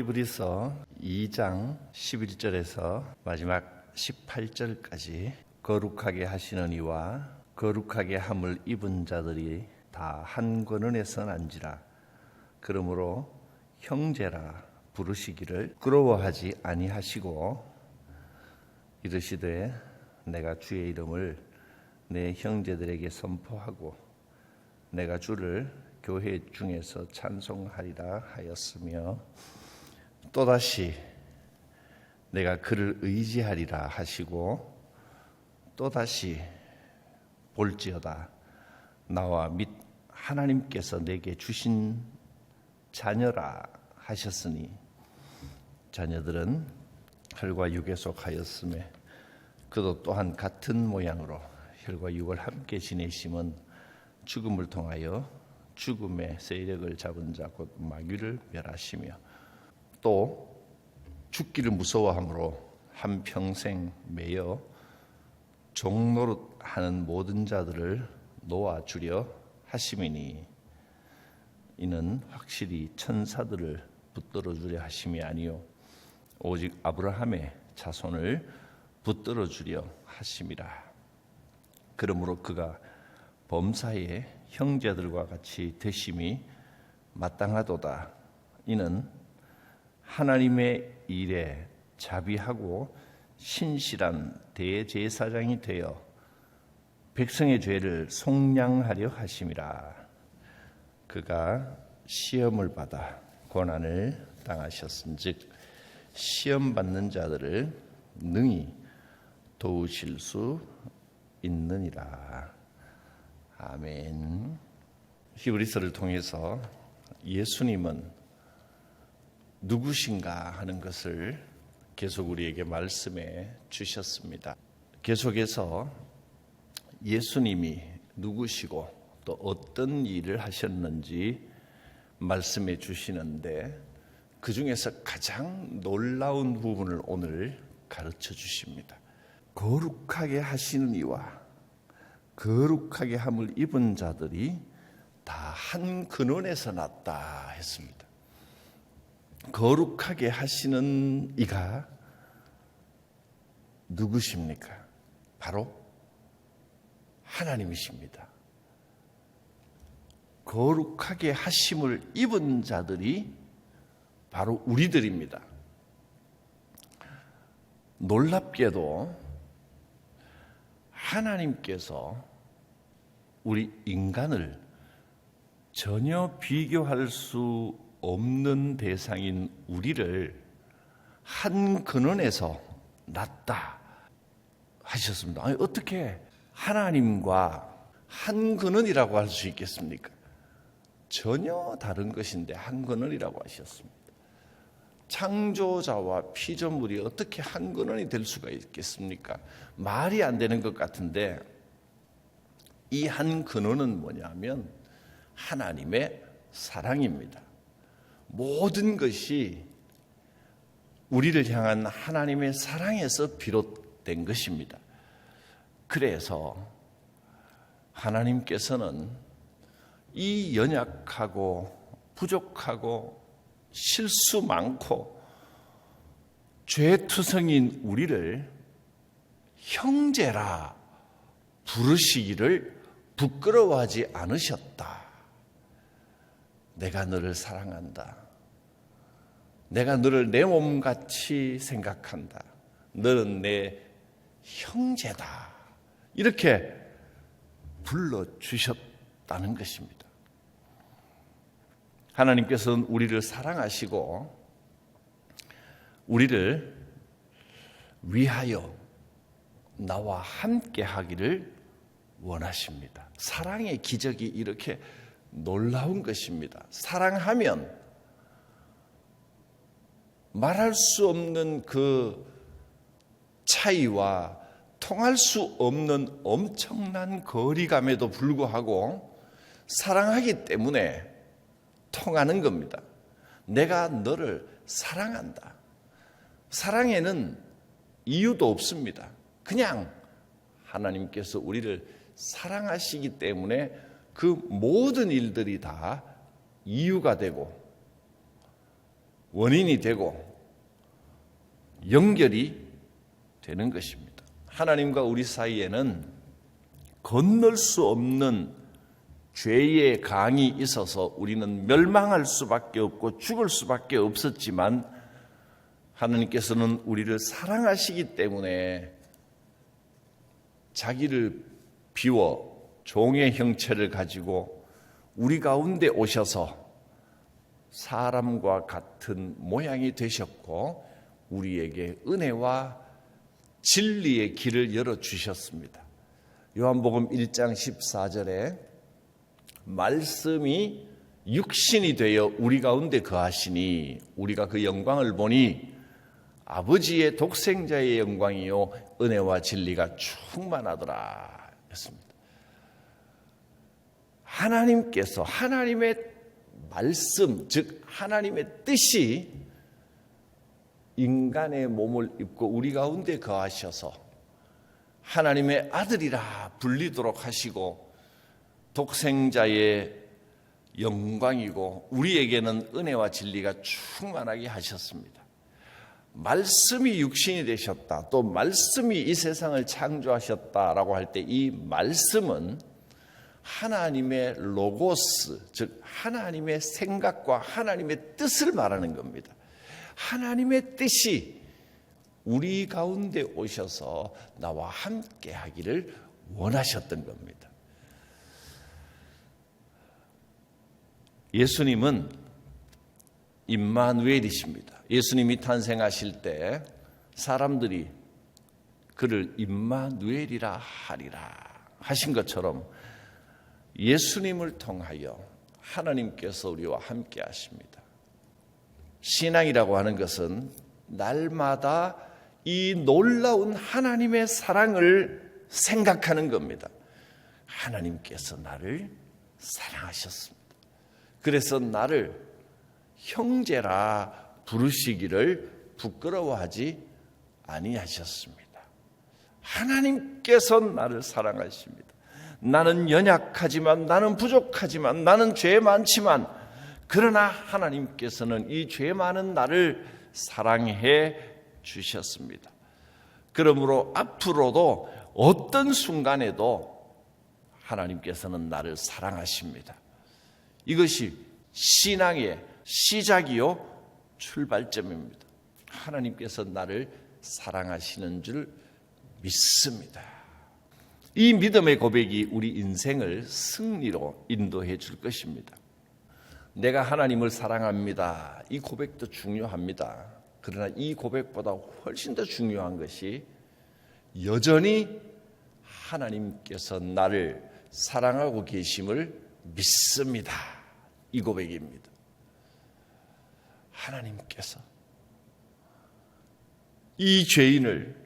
히브리서 2장 11절에서 마지막 18절까지 거룩하게 하시는 이와 거룩하게 함을 입은 자들이 다 한 권은에서 난지라. 그러므로 형제라 부르시기를 부끄러워하지 아니하시고 이르시되 내가 주의 이름을 내 형제들에게 선포하고 내가 주를 교회 중에서 찬송하리라 하였으며 또다시 내가 그를 의지하리라 하시고 또다시 볼지어다 나와 및 하나님께서 내게 주신 자녀라 하셨으니 자녀들은 혈과 육에 속하였으며 그도 또한 같은 모양으로 혈과 육을 함께 지내심은 죽음을 통하여 죽음의 세력을 잡은 자 곧 마귀를 멸하시며 또 죽기를 무서워함으로 한평생 매여 종노릇하는 모든 자들을 놓아주려 하심이니 이는 확실히 천사들을 붙들어 주려 하심이 아니요 오직 아브라함의 자손을 붙들어 주려 하심이라. 그러므로 그가 범사의 형제들과 같이 되심이 마땅하도다. 이는 하나님의 일에 자비하고 신실한 대제사장이 되어 백성의 죄를 속량하려 하심이라. 그가 시험을 받아 고난을 당하셨은즉 시험 받는 자들을 능히 도우실 수 있느니라. 아멘. 히브리서를 통해서 예수님은 누구신가 하는 것을 계속 우리에게 말씀해 주셨습니다. 계속해서 예수님이 누구시고 또 어떤 일을 하셨는지 말씀해 주시는데 그 중에서 가장 놀라운 부분을 오늘 가르쳐 주십니다. 거룩하게 하시는 이와 거룩하게 함을 입은 자들이 다 한 근원에서 났다 했습니다. 거룩하게 하시는 이가 누구십니까? 바로 하나님이십니다. 거룩하게 하심을 입은 자들이 바로 우리들입니다. 놀랍게도 하나님께서 우리 인간을 전혀 비교할 수 없는 대상인 우리를 한 근원에서 났다 하셨습니다. 아니, 어떻게 하나님과 한 근원이라고 할 수 있겠습니까? 전혀 다른 것인데 한 근원이라고 하셨습니다. 창조자와 피조물이 어떻게 한 근원이 될 수가 있겠습니까? 말이 안 되는 것 같은데 이 한 근원은 뭐냐면 하나님의 사랑입니다. 모든 것이 우리를 향한 하나님의 사랑에서 비롯된 것입니다. 그래서 하나님께서는 이 연약하고 부족하고 실수 많고 죄투성인 우리를 형제라 부르시기를 부끄러워하지 않으셨다. 내가 너를 사랑한다. 내가 너를 내 몸같이 생각한다. 너는 내 형제다. 이렇게 불러주셨다는 것입니다. 하나님께서는 우리를 사랑하시고 우리를 위하여 나와 함께 하기를 원하십니다. 사랑의 기적이 이렇게 놀라운 것입니다. 사랑하면 말할 수 없는 그 차이와 통할 수 없는 엄청난 거리감에도 불구하고 사랑하기 때문에 통하는 겁니다. 내가 너를 사랑한다. 사랑에는 이유도 없습니다. 그냥 하나님께서 우리를 사랑하시기 때문에 그 모든 일들이 다 이유가 되고 원인이 되고 연결이 되는 것입니다. 하나님과 우리 사이에는 건널 수 없는 죄의 강이 있어서 우리는 멸망할 수밖에 없고 죽을 수밖에 없었지만 하나님께서는 우리를 사랑하시기 때문에 자기를 비워 종의 형체를 가지고 우리 가운데 오셔서 사람과 같은 모양이 되셨고 우리에게 은혜와 진리의 길을 열어주셨습니다. 요한복음 1장 14절에 말씀이 육신이 되어 우리 가운데 거하시니 우리가 그 영광을 보니 아버지의 독생자의 영광이요 은혜와 진리가 충만하더라 했습니다. 하나님께서 하나님의 말씀, 즉 하나님의 뜻이 인간의 몸을 입고 우리 가운데 거하셔서 하나님의 아들이라 불리도록 하시고 독생자의 영광이고 우리에게는 은혜와 진리가 충만하게 하셨습니다. 말씀이 육신이 되셨다. 또 말씀이 이 세상을 창조하셨다라고 할 때 이 말씀은 하나님의 로고스, 즉 하나님의 생각과 하나님의 뜻을 말하는 겁니다. 하나님의 뜻이 우리 가운데 오셔서 나와 함께 하기를 원하셨던 겁니다. 예수님은 임마누엘이십니다. 예수님이 탄생하실 때 사람들이 그를 임마누엘이라 하리라 하신 것처럼 예수님을 통하여 하나님께서 우리와 함께 하십니다. 신앙이라고 하는 것은 날마다 이 놀라운 하나님의 사랑을 생각하는 겁니다. 하나님께서 나를 사랑하셨습니다. 그래서 나를 형제라 부르시기를 부끄러워하지 아니하셨습니다. 하나님께서 나를 사랑하십니다. 나는 연약하지만, 나는 부족하지만, 나는 죄 많지만, 그러나 하나님께서는 이 죄 많은 나를 사랑해 주셨습니다. 그러므로 앞으로도 어떤 순간에도 하나님께서는 나를 사랑하십니다. 이것이 신앙의 시작이요 출발점입니다. 하나님께서 나를 사랑하시는 줄 믿습니다. 이 믿음의 고백이 우리 인생을 승리로 인도해 줄 것입니다. 내가 하나님을 사랑합니다. 이 고백도 중요합니다. 그러나 이 고백보다 훨씬 더 중요한 것이 여전히 하나님께서 나를 사랑하고 계심을 믿습니다. 이 고백입니다. 하나님께서 이 죄인을,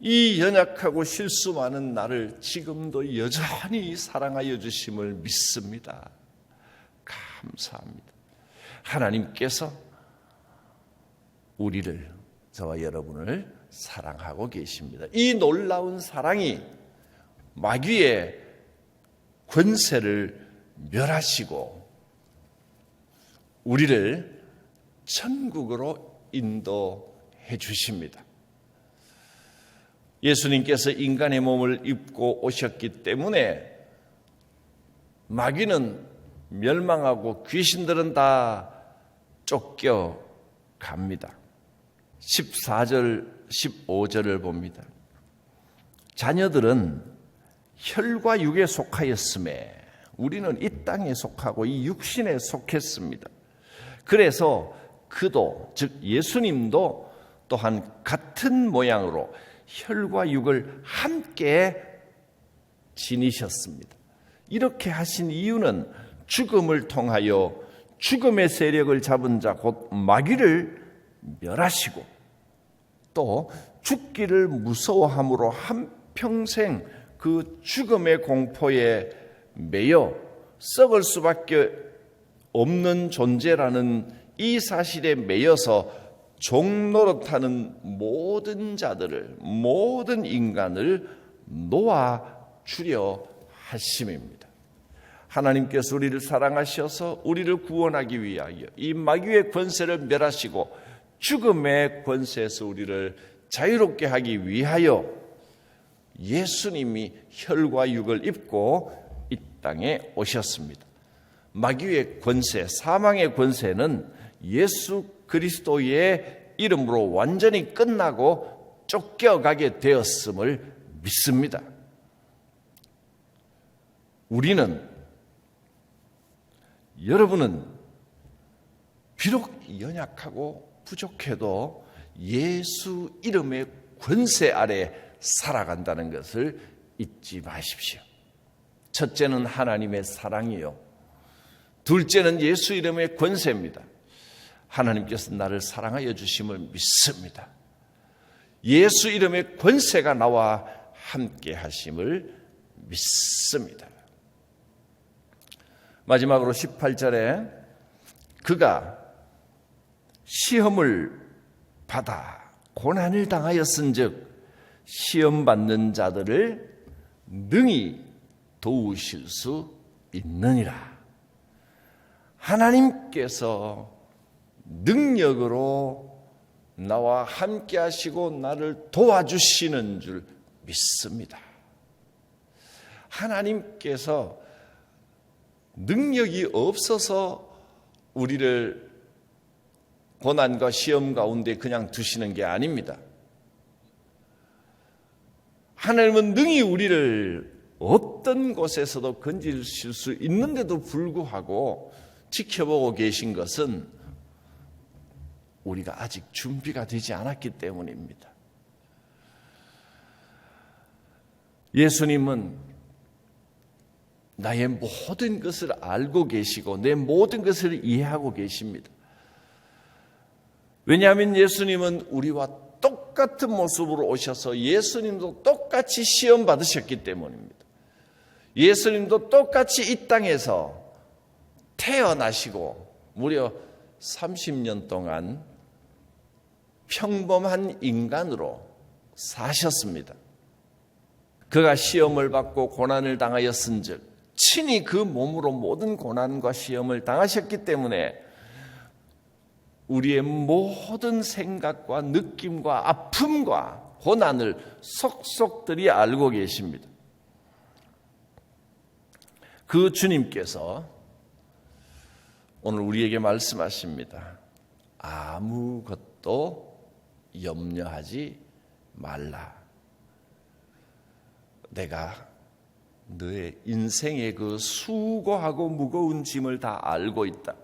이 연약하고 실수 많은 나를 지금도 여전히 사랑하여 주심을 믿습니다. 감사합니다. 하나님께서 우리를, 저와 여러분을 사랑하고 계십니다. 이 놀라운 사랑이 마귀의 권세를 멸하시고 우리를 천국으로 인도해 주십니다. 예수님께서 인간의 몸을 입고 오셨기 때문에 마귀는 멸망하고 귀신들은 다 쫓겨갑니다. 14절, 15절을 봅니다. 자녀들은 혈과 육에 속하였음에 우리는 이 땅에 속하고 이 육신에 속했습니다. 그래서 그도, 즉 예수님도 또한 같은 모양으로 혈과 육을 함께 지니셨습니다. 이렇게 하신 이유는 죽음을 통하여 죽음의 세력을 잡은 자 곧 마귀를 멸하시고 또 죽기를 무서워함으로 한평생 그 죽음의 공포에 매여 썩을 수밖에 없는 존재라는 이 사실에 매여서 종노릇하는 모든 자들을, 모든 인간을 놓아주려 하심입니다. 하나님께서 우리를 사랑하셔서 우리를 구원하기 위하여 이 마귀의 권세를 멸하시고 죽음의 권세에서 우리를 자유롭게 하기 위하여 예수님이 혈과 육을 입고 이 땅에 오셨습니다. 마귀의 권세, 사망의 권세는 예수 그리스도의 이름으로 완전히 끝나고 쫓겨가게 되었음을 믿습니다. 여러분은 비록 연약하고 부족해도 예수 이름의 권세 아래 살아간다는 것을 잊지 마십시오. 첫째는 하나님의 사랑이요, 둘째는 예수 이름의 권세입니다. 하나님께서 나를 사랑하여 주심을 믿습니다. 예수 이름의 권세가 나와 함께 하심을 믿습니다. 마지막으로 18절에 그가 시험을 받아 고난을 당하였은즉 시험받는 자들을 능히 도우실 수 있느니라. 하나님께서 능력으로 나와 함께 하시고 나를 도와주시는 줄 믿습니다. 하나님께서 능력이 없어서 우리를 고난과 시험 가운데 그냥 두시는 게 아닙니다. 하나님은 능히 우리를 어떤 곳에서도 건지실 수 있는데도 불구하고 지켜보고 계신 것은 우리가 아직 준비가 되지 않았기 때문입니다. 예수님은 나의 모든 것을 알고 계시고 내 모든 것을 이해하고 계십니다. 왜냐하면 예수님은 우리와 똑같은 모습으로 오셔서 예수님도 똑같이 시험 받으셨기 때문입니다. 예수님도 똑같이 이 땅에서 태어나시고 무려 30년 동안 평범한 인간으로 사셨습니다. 그가 시험을 받고 고난을 당하였은즉 친히 그 몸으로 모든 고난과 시험을 당하셨기 때문에 우리의 모든 생각과 느낌과 아픔과 고난을 속속들이 알고 계십니다. 그 주님께서 오늘 우리에게 말씀하십니다. 아무것도 염려하지 말라. 내가 너의 인생의 그 수고하고 무거운 짐을 다 알고 있다.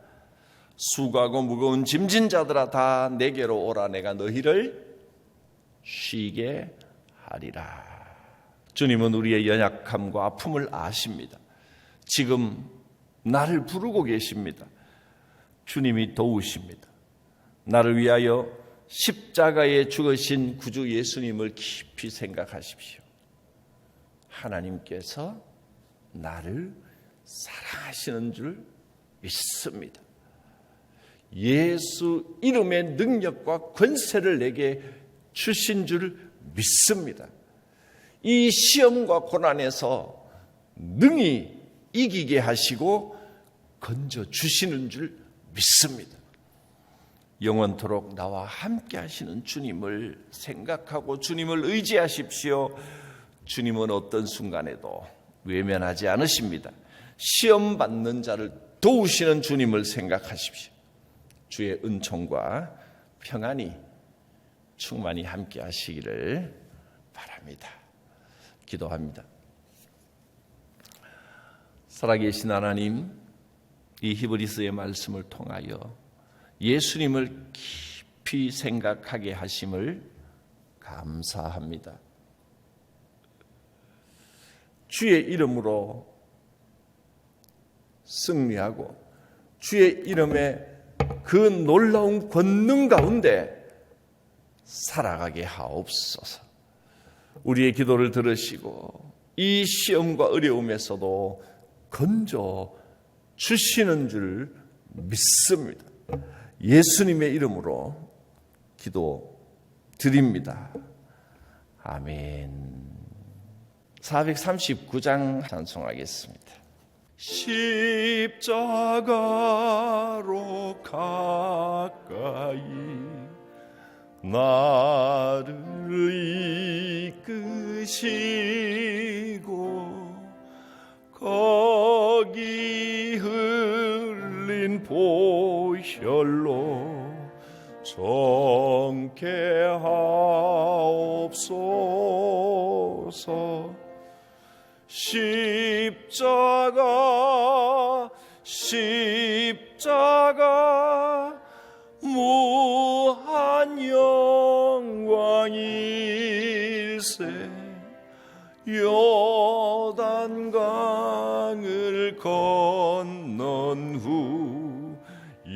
수고하고 무거운 짐진 자들아 다 내게로 오라. 내가 너희를 쉬게 하리라. 주님은 우리의 연약함과 아픔을 아십니다. 지금 나를 부르고 계십니다. 주님이 도우십니다. 나를 위하여 십자가에 죽으신 구주 예수님을 깊이 생각하십시오. 하나님께서 나를 사랑하시는 줄 믿습니다. 예수 이름의 능력과 권세를 내게 주신 줄 믿습니다. 이 시험과 고난에서 능히 이기게 하시고 건져 주시는 줄 믿습니다. 영원토록 나와 함께 하시는 주님을 생각하고 주님을 의지하십시오. 주님은 어떤 순간에도 외면하지 않으십니다. 시험 받는 자를 도우시는 주님을 생각하십시오. 주의 은총과 평안이 충만히 함께 하시기를 바랍니다. 기도합니다. 살아계신 하나님, 이 히브리서의 말씀을 통하여 예수님을 깊이 생각하게 하심을 감사합니다. 주의 이름으로 승리하고 주의 이름에 그 놀라운 권능 가운데 살아가게 하옵소서. 우리의 기도를 들으시고 이 시험과 어려움에서도 건져 주시는 줄 믿습니다. 예수님의 이름으로 기도드립니다. 아멘. 439장 찬송하겠습니다. 십자가로 가까이 나를 이끄시고 거기 흘린 보혈로 정케하옵소서. 십자가 무한 영광일세. 요단강을 건넌 후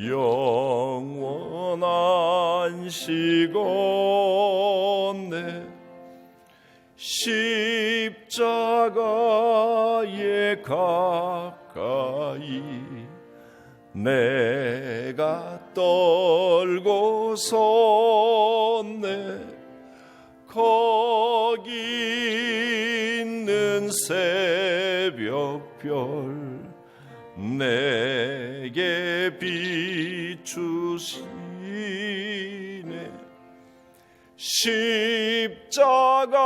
영원한 시건네 십자가에 가까이 내가 떨고 섰네. 거기 있는 새벽별 내게 비추시네. 십자가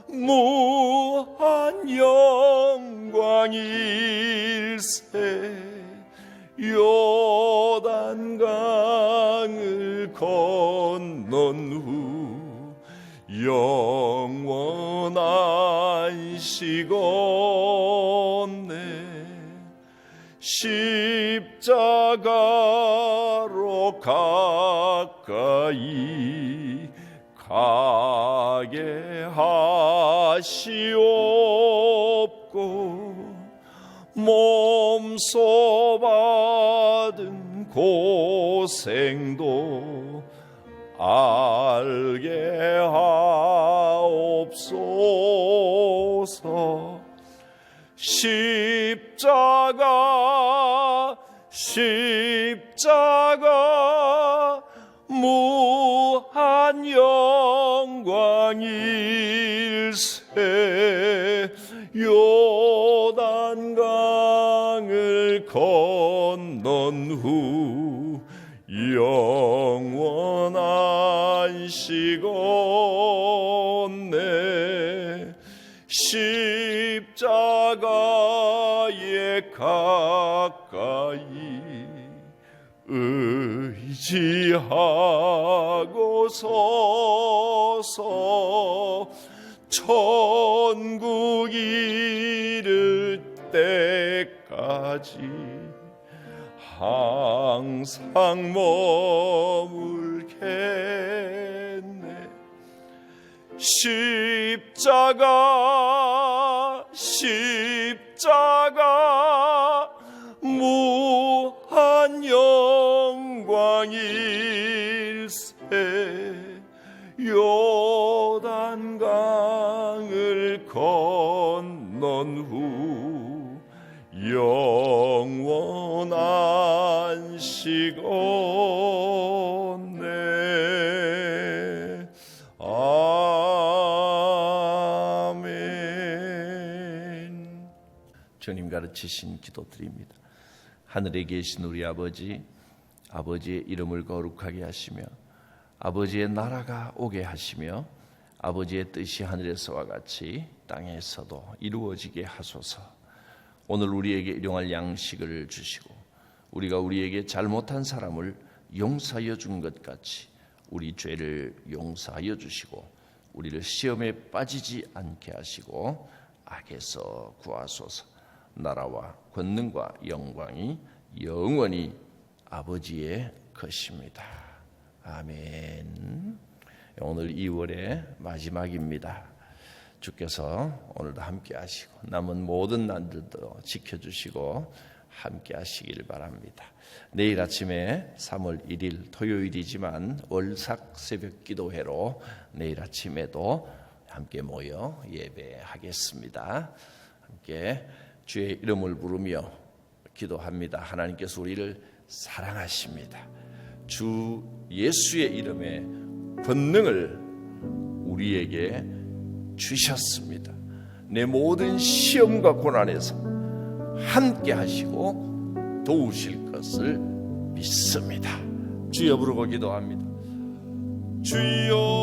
무한 영광일세. 요단강을 건넌 후 영원한 시건네 십자가로 가까이 가게 하시옵고 몸소 받은 고생도 알게 하옵소서. 십자가 무한 영광일세. 요단강을 건넌 후 영원한 시건네 십자가에 가까이 의지하고 서서 천국 이를 때까지 항상 머물겠네. 십자가 무한 영광일세. 요단강을 건넌 후 영원한 시건네 아멘. 주님 가르치신 기도드립니다. 하늘에 계신 우리 아버지, 아버지의 이름을 거룩하게 하시며 아버지의 나라가 오게 하시며 아버지의 뜻이 하늘에서와 같이 땅에서도 이루어지게 하소서. 오늘 우리에게 일용할 양식을 주시고 우리가 우리에게 잘못한 사람을 용서하여 준 것 같이 우리 죄를 용서하여 주시고 우리를 시험에 빠지지 않게 하시고 악에서 구하소서. 나라와 권능과 영광이 영원히 아버지의 것입니다. 아멘. 오늘 2월의 마지막입니다. 주께서 오늘도 함께 하시고 남은 모든 날들도 지켜주시고 함께 하시길 바랍니다. 내일 아침에 3월 1일 토요일이지만 월삭 새벽 기도회로 내일 아침에도 함께 모여 예배하겠습니다. 함께 주의 이름을 부르며 기도합니다. 하나님께서 우리를 사랑하십니다. 주 예수의 이름에 권능을 우리에게 주셨습니다. 내 모든 시험과 고난에서 함께 하시고 도우실 것을 믿습니다. 주여 부르고 기도합니다. 주여